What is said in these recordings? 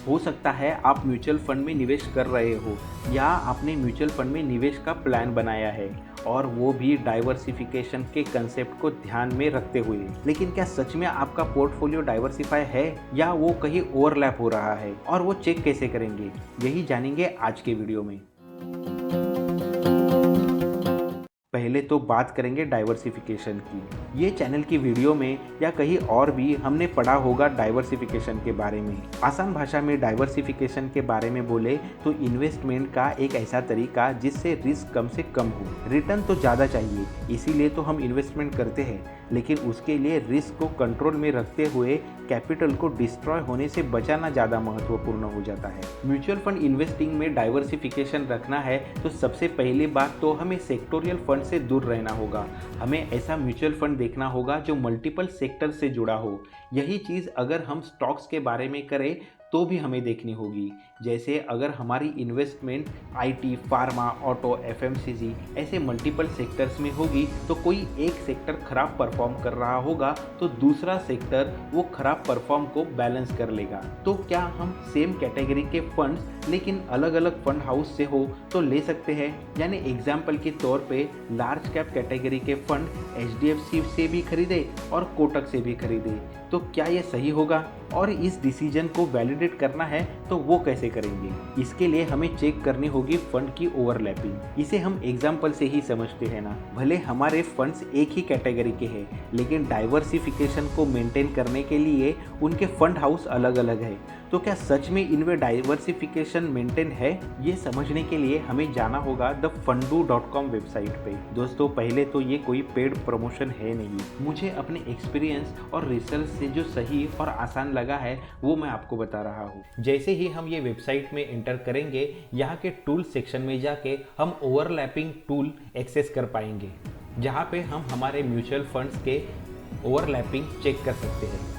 हो सकता है आप म्यूचुअल फंड में निवेश कर रहे हो या आपने म्यूचुअल फंड में निवेश का प्लान बनाया है, और वो भी डाइवर्सिफिकेशन के कंसेप्ट को ध्यान में रखते हुए। लेकिन क्या सच में आपका पोर्टफोलियो डाइवर्सिफाई है या वो कहीं ओवरलैप हो रहा है, और वो चेक कैसे करेंगे, यही जानेंगे आज के वीडियो में। पहले तो बात करेंगे डाइवर्सिफिकेशन की। ये चैनल की वीडियो में या कहीं और भी हमने पढ़ा होगा डाइवर्सिफिकेशन के बारे में। आसान भाषा में डाइवर्सिफिकेशन के बारे में बोले तो इन्वेस्टमेंट का एक ऐसा तरीका जिससे रिस्क कम से कम हो, रिटर्न तो ज़्यादा चाहिए, इसीलिए तो हम इन्वेस्टमेंट करते हैं, लेकिन उसके लिए रिस्क को कंट्रोल में रखते हुए कैपिटल को डिस्ट्रॉय होने से बचाना ज़्यादा महत्वपूर्ण हो जाता है। म्यूचुअल फंड इन्वेस्टिंग में डाइवर्सिफिकेशन रखना है तो सबसे पहली बात तो हमें सेक्टोरियल फंड से दूर रहना होगा। हमें ऐसा म्यूचुअल फंड देखना होगा जो मल्टीपल सेक्टर से जुड़ा हो। यही चीज़ अगर हम स्टॉक्स के बारे में करें तो भी हमें देखनी होगी। जैसे अगर हमारी investment IT, pharma, auto, FMCG ऐसे मल्टीपल सेक्टर्स में होगी तो कोई एक सेक्टर खराब परफॉर्म कर रहा होगा तो दूसरा सेक्टर वो खराब परफॉर्म को बैलेंस कर लेगा। तो क्या हम सेम कैटेगरी के फंड्स लेकिन अलग अलग फंड हाउस से हो तो ले सकते हैं? यानी एग्जाम्पल के तौर पे लार्ज कैप कैटेगरी के फंड एचडीएफसी से भी खरीदे और कोटक से भी खरीदे, तो क्या ये सही होगा? और इस डिसीजन को वैलिडेट करना है तो वो कैसे करेंगे? इसके लिए हमें चेक करनी होगी फंड की ओवरलैपिंग। इसे हम एग्जाम्पल से ही समझते हैं ना। भले हमारे फंड्स एक ही कैटेगरी के हैं, लेकिन डाइवर्सिफिकेशन को मेंटेन करने के लिए उनके फंड हाउस अलग अलग है। तो क्या सच में इनमें डाइवर्सिफिकेशन मेंटेन है? ये समझने के लिए हमें जाना होगा thefundu.com वेबसाइट पे। दोस्तों, पहले तो ये कोई पेड प्रमोशन है नहीं, मुझे अपने एक्सपीरियंस और रिसर्च से जो सही और आसान लगा है वो मैं आपको बता रहा हूँ। जैसे ही हम ये वेबसाइट में एंटर करेंगे, यहाँ के टूल सेक्शन में जाके हम ओवरलैपिंग टूल एक्सेस कर पाएंगे, जहाँ पे हम हमारे म्यूचुअल फंड्स के ओवरलैपिंग चेक कर सकते हैं।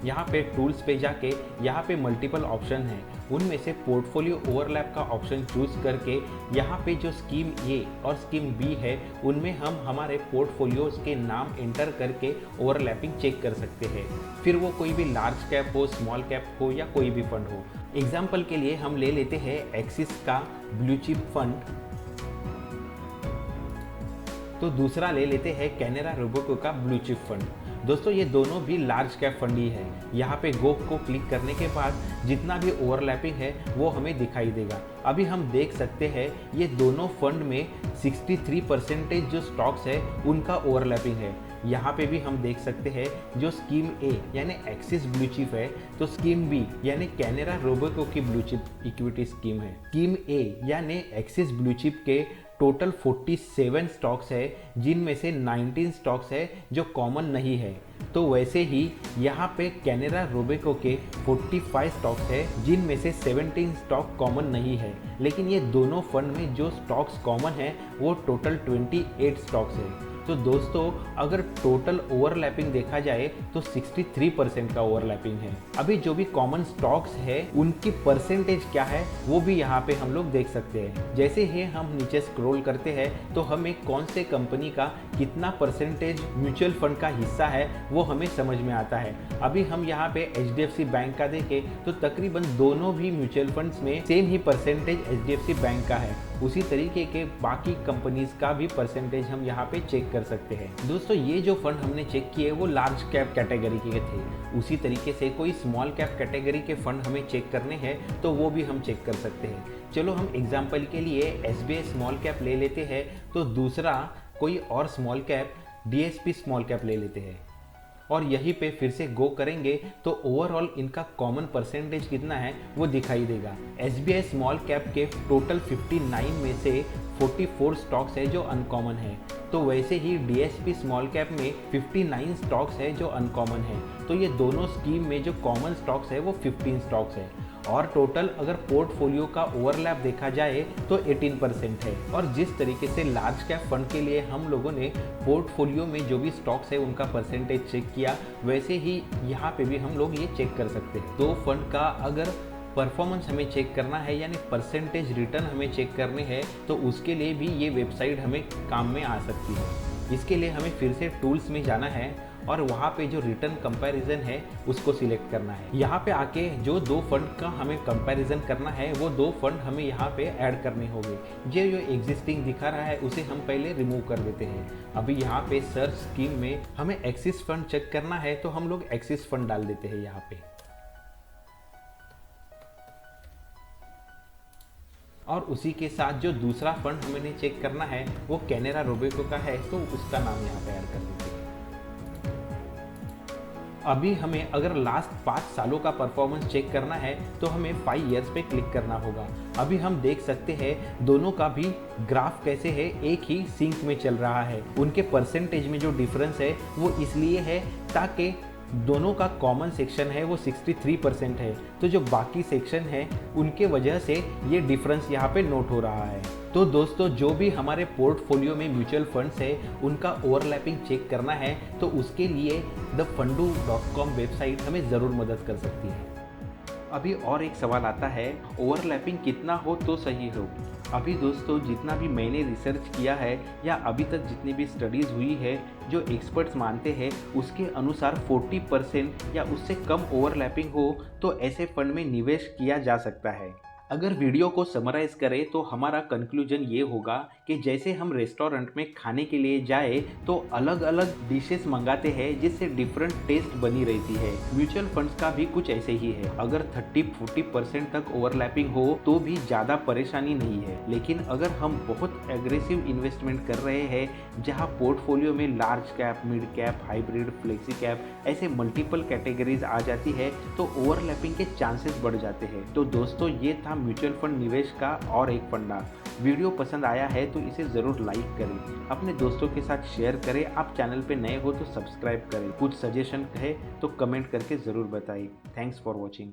यहाँ पे टूल्स पे जाके यहाँ पे मल्टीपल ऑप्शन हैं, उनमें से पोर्टफोलियो ओवरलैप का ऑप्शन चूज करके यहाँ पे जो स्कीम ए और स्कीम बी है उनमें हम हमारे पोर्टफोलियोज के नाम एंटर करके ओवरलैपिंग चेक कर सकते हैं। फिर वो कोई भी लार्ज कैप हो, स्मॉल कैप हो या कोई भी फंड हो। एग्जाम्पल के लिए हम ले लेते हैं एक्सिस का ब्लू चिप फंड, तो दूसरा ले लेते हैं कैनरा रोबेको का ब्लू चिप फंड। दोस्तों, ये दोनों भी लार्ज कैप फंड ही है। यहाँ पे गो को क्लिक करने के बाद जितना भी ओवरलैपिंग है वो हमें दिखाई देगा। अभी हम देख सकते हैं ये दोनों फंड में 63% जो स्टॉक्स है उनका ओवरलैपिंग है। यहाँ पे भी हम देख सकते हैं जो स्कीम ए यानी एक्सिस ब्लू चिप है, तो स्कीम बी यानी कैनरा रोबेको की ब्लू चिप इक्विटी स्कीम है। स्कीम ए यानी एक्सिस ब्लू चिप के टोटल 47 स्टॉक्स है, जिनमें से 19 स्टॉक्स है जो कॉमन नहीं है। तो वैसे ही यहाँ पे कैनरा रोबेको के 45 स्टॉक्स है, जिनमें से 17 स्टॉक कॉमन नहीं है। लेकिन ये दोनों फंड में जो स्टॉक्स कॉमन है वो टोटल 28 स्टॉक्स है। तो दोस्तों, अगर टोटल ओवरलैपिंग देखा जाए तो 63% का ओवरलैपिंग है। अभी जो भी कॉमन स्टॉक्स है उनकी परसेंटेज क्या है वो भी यहाँ पे हम लोग देख सकते हैं। जैसे ही हम नीचे स्क्रॉल करते हैं तो हमें कौन से कंपनी का कितना परसेंटेज म्यूचुअल फंड का हिस्सा है वो हमें समझ में आता है। अभी हम यहाँ पे एचडीएफसी बैंक का देखें तो तकरीबन दोनों भी म्यूचुअल फंड्स में सेम ही परसेंटेज एचडीएफसी बैंक का है। उसी तरीके के बाकी कंपनीज का भी परसेंटेज हम यहाँ पे चेक कर सकते हैं। दोस्तों, ये जो फंड हमने चेक किए वो लार्ज कैप कैटेगरी के थे। उसी तरीके से कोई स्मॉल कैप कैटेगरी के फंड हमें चेक करने हैं तो वो भी हम चेक कर सकते हैं। चलो हम एग्जांपल के लिए एसबीआई स्मॉल कैप ले लेते हैं, तो दूसरा कोई और small cap DSP small cap ले लेते हैं, और यहीं पे फिर से गो करेंगे तो ओवरऑल इनका कॉमन परसेंटेज कितना है वो दिखाई देगा। एसबीआई स्मॉल कैप के टोटल 59 में से 44 स्टॉक्स है जो अनकॉमन है। तो वैसे ही डीएसपी स्मॉल कैप में 59 स्टॉक्स है जो अनकॉमन है। तो ये दोनों स्कीम में जो कॉमन स्टॉक्स है वो 15 स्टॉक्स है, और टोटल अगर पोर्टफोलियो का ओवरलैप देखा जाए तो 18% है। और जिस तरीके से लार्ज कैप फंड के लिए हम लोगों ने पोर्टफोलियो में जो भी स्टॉक्स है उनका परसेंटेज चेक किया, वैसे ही यहाँ पे भी हम लोग ये चेक कर सकते हैं। तो फंड का अगर परफॉर्मेंस हमें चेक करना है यानी परसेंटेज रिटर्न हमें चेक करने हैं, तो उसके लिए भी ये वेबसाइट हमें काम में आ सकती है। इसके लिए हमें फिर से टूल्स में जाना है और वहाँ पे जो रिटर्न कंपैरिजन है उसको सिलेक्ट करना है। यहाँ पे आके जो 2 फंड का हमें कंपैरिजन करना है वो 2 फंड हमें यहाँ पे ऐड करने होंगे। जो एग्जिस्टिंग दिखा रहा है उसे हम पहले रिमूव कर देते हैं। अभी यहाँ पे सर्च स्कीम में हमें एक्सिस फंड चेक करना है तो हम लोग एक्सिस फंड डाल देते हैं यहाँ पे। और उसी के साथ जो दूसरा फंड हमें चेक करना है वो कैनेरा रोबेको का है तो उसका नाम यहाँ पे ऐड कर देते हैं। अभी हमें अगर लास्ट 5 सालों का परफॉर्मेंस चेक करना है तो हमें 5 ईयर्स पे क्लिक करना होगा। अभी हम देख सकते हैं दोनों का भी ग्राफ कैसे है, एक ही सिंक में चल रहा है। उनके परसेंटेज में जो डिफरेंस है वो इसलिए है ताकि दोनों का कॉमन सेक्शन है वो 63% है, तो जो बाकी सेक्शन है उनके वजह से ये डिफरेंस यहाँ पे नोट हो रहा है। तो दोस्तों जो भी हमारे पोर्टफोलियो में म्यूचुअल फंड्स है उनका ओवरलैपिंग चेक करना है तो उसके लिए thefundu.com वेबसाइट हमें ज़रूर मदद कर सकती है। अभी और एक सवाल आता है, ओवरलैपिंग कितना हो तो सही हो? अभी दोस्तों जितना भी मैंने रिसर्च किया है या अभी तक जितनी भी स्टडीज़ हुई है, जो एक्सपर्ट्स मानते हैं उसके अनुसार 40% या उससे कम ओवरलैपिंग हो तो ऐसे फंड में निवेश किया जा सकता है। अगर वीडियो को समराइज़ करें तो हमारा कंक्लूजन ये होगा कि जैसे हम रेस्टोरेंट में खाने के लिए जाए तो अलग अलग डिशेस मंगाते हैं जिससे डिफरेंट टेस्ट बनी रहती है। म्यूचुअल फंड्स का भी कुछ ऐसे ही है। अगर 30-40% तक ओवरलैपिंग हो तो भी ज़्यादा परेशानी नहीं है, लेकिन अगर हम बहुत एग्रेसिव इन्वेस्टमेंट कर रहे हैं जहाँ पोर्टफोलियो में large cap, mid cap, hybrid, flexi cap ऐसे मल्टीपल कैटेगरीज आ जाती है तो ओवरलैपिंग के चांसेस बढ़ जाते हैं। तो दोस्तों ये था म्यूचुअल फंड निवेश का और एक फंडा। वीडियो पसंद आया है तो इसे ज़रूर लाइक करें, अपने दोस्तों के साथ शेयर करें। आप चैनल पे नए हो तो सब्सक्राइब करें। कुछ सजेशन है तो कमेंट करके ज़रूर बताइए। Thanks for watching.